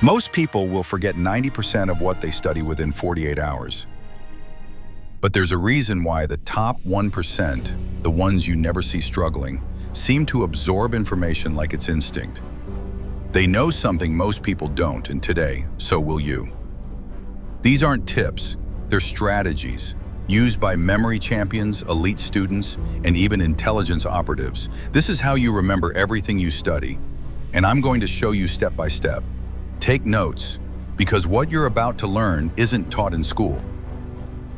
Most people will forget 90% of what they study within 48 hours. But there's a reason why the top 1%, the ones you never see struggling, seem to absorb information like it's instinct. They know something most people don't, and today, so will you. These aren't tips, they're strategies used by memory champions, elite students, and even intelligence operatives. This is how you remember everything you study, and I'm going to show you step by step. Take notes, because what you're about to learn isn't taught in school.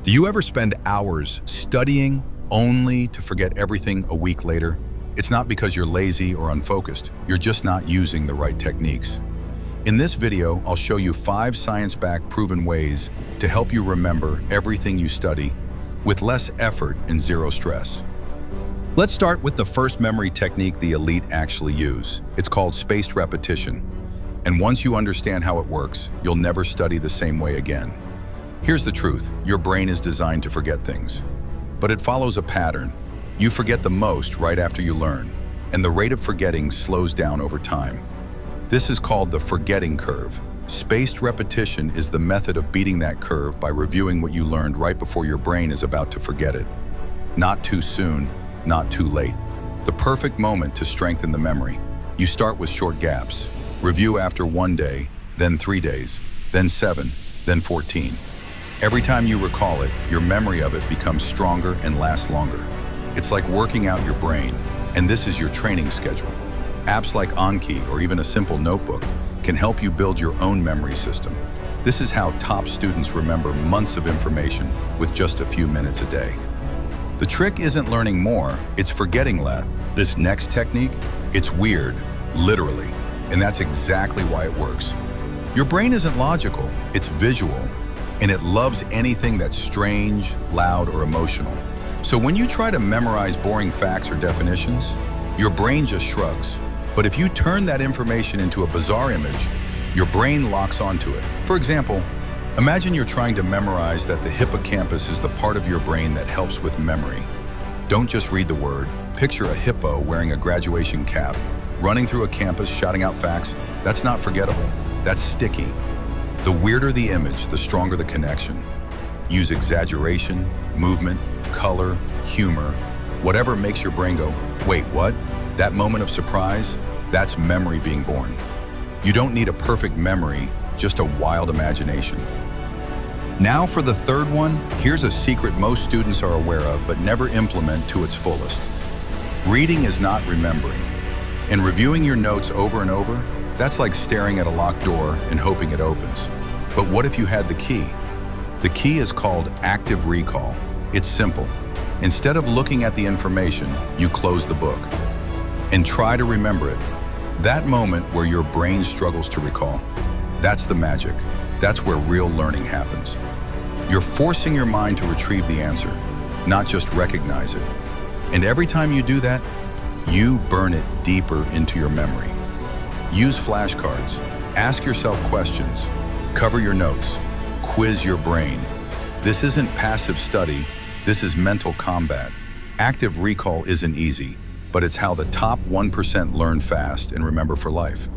Do you ever spend hours studying only to forget everything a week later? It's not because you're lazy or unfocused, you're just not using the right techniques. In this video, I'll show you 5 science-backed proven ways to help you remember everything you study with less effort and zero stress. Let's start with the first memory technique the elite actually use. It's called spaced repetition. And once you understand how it works, you'll never study the same way again. Here's the truth, your brain is designed to forget things. But it follows a pattern. You forget the most right after you learn, and the rate of forgetting slows down over time. This is called the forgetting curve. Spaced repetition is the method of beating that curve by reviewing what you learned right before your brain is about to forget it. Not too soon, not too late. The perfect moment to strengthen the memory. You start with short gaps. Review after 1 day, then 3 days, then 7, then 14. Every time you recall it, your memory of it becomes stronger and lasts longer. It's like working out your brain, and this is your training schedule. Apps like Anki or even a simple notebook can help you build your own memory system. This is how top students remember months of information with just a few minutes a day. The trick isn't learning more, it's forgetting less. This next technique, it's weird, literally, and that's exactly why it works. Your brain isn't logical, it's visual, and it loves anything that's strange, loud, or emotional. So when you try to memorize boring facts or definitions, your brain just shrugs. But if you turn that information into a bizarre image, your brain locks onto it. For example, imagine you're trying to memorize that the hippocampus is the part of your brain that helps with memory. Don't just read the word. Picture a hippo wearing a graduation cap, running through a campus, shouting out facts. That's not forgettable. That's sticky. The weirder the image, the stronger the connection. Use exaggeration, movement, color, humor, whatever makes your brain go, wait, what? That moment of surprise, that's memory being born. You don't need a perfect memory, just a wild imagination. Now for the third one, here's a secret most students are aware of but never implement to its fullest. Reading is not remembering. And reviewing your notes over and over, that's like staring at a locked door and hoping it opens. But what if you had the key? The key is called active recall. It's simple. Instead of looking at the information, you close the book and try to remember it. That moment where your brain struggles to recall, that's the magic. That's where real learning happens. You're forcing your mind to retrieve the answer, not just recognize it. And every time you do that, you burn it deeper into your memory. Use flashcards, ask yourself questions, cover your notes, quiz your brain. This isn't passive study, this is mental combat. Active recall isn't easy, but it's how the top 1% learn fast and remember for life.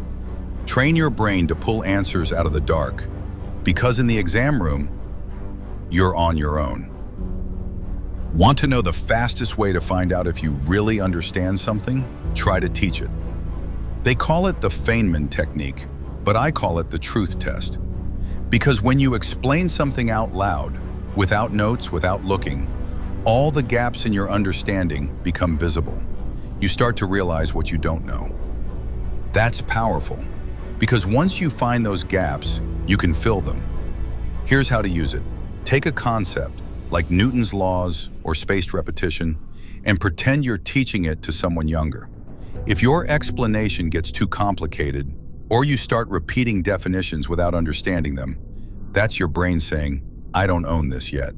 Train your brain to pull answers out of the dark, because in the exam room, you're on your own. Want to know the fastest way to find out if you really understand something? Try to teach it. They call it the Feynman technique, but I call it the truth test. Because when you explain something out loud, without notes, without looking, all the gaps in your understanding become visible. You start to realize what you don't know. That's powerful, because once you find those gaps, you can fill them. Here's how to use it. Take a concept, like Newton's laws or spaced repetition, and pretend you're teaching it to someone younger. If your explanation gets too complicated, or you start repeating definitions without understanding them, that's your brain saying, I don't own this yet.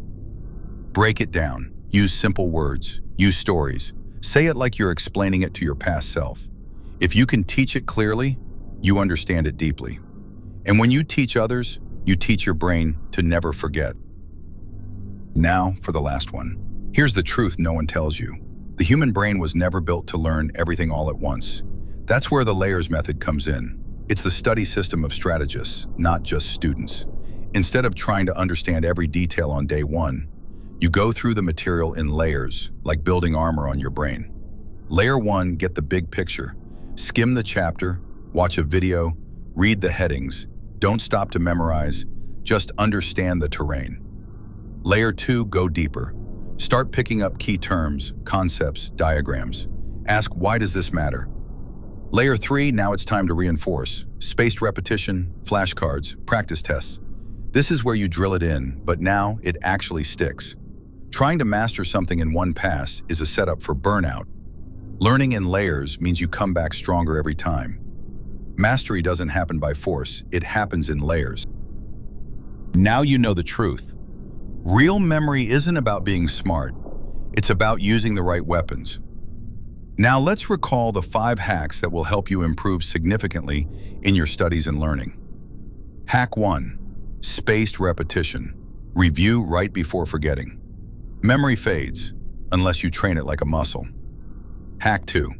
Break it down. Use simple words. Use stories. Say it like you're explaining it to your past self. If you can teach it clearly, you understand it deeply. And when you teach others, you teach your brain to never forget. Now for the last one. Here's the truth no one tells you. The human brain was never built to learn everything all at once. That's where the layers method comes in. It's the study system of strategists, not just students. Instead of trying to understand every detail on day one, you go through the material in layers, like building armor on your brain. Layer 1, get the big picture. Skim the chapter, watch a video, read the headings. Don't stop to memorize, just understand the terrain. Layer 2, go deeper. Start picking up key terms, concepts, diagrams. Ask, why does this matter? Layer 3, now it's time to reinforce. Spaced repetition, flashcards, practice tests. This is where you drill it in, but now it actually sticks. Trying to master something in one pass is a setup for burnout. Learning in layers means you come back stronger every time. Mastery doesn't happen by force, it happens in layers. Now you know the truth. Real memory isn't about being smart, it's about using the right weapons. Now let's recall the 5 hacks that will help you improve significantly in your studies and learning. Hack 1. Spaced repetition. Review right before forgetting. Memory fades, unless you train it like a muscle. Hack 2.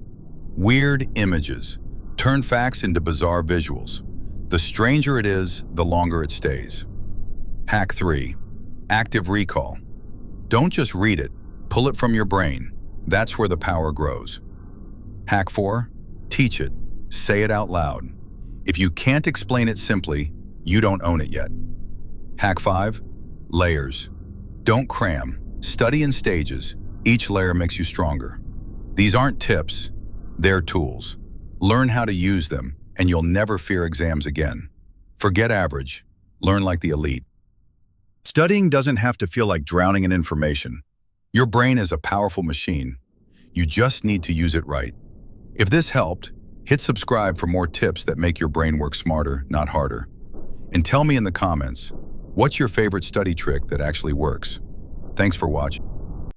Weird images. Turn facts into bizarre visuals. The stranger it is, the longer it stays. Hack 3. Active recall. Don't just read it, pull it from your brain. That's where the power grows. Hack 4. Teach it. Say it out loud. If you can't explain it simply, you don't own it yet. Hack 5. Layers. Don't cram. Study in stages. Each layer makes you stronger. These aren't tips, they're tools. Learn how to use them, and you'll never fear exams again. Forget average. Learn like the elite. Studying doesn't have to feel like drowning in information. Your brain is a powerful machine. You just need to use it right. If this helped, hit subscribe for more tips that make your brain work smarter, not harder. And tell me in the comments, what's your favorite study trick that actually works? Thanks for watching.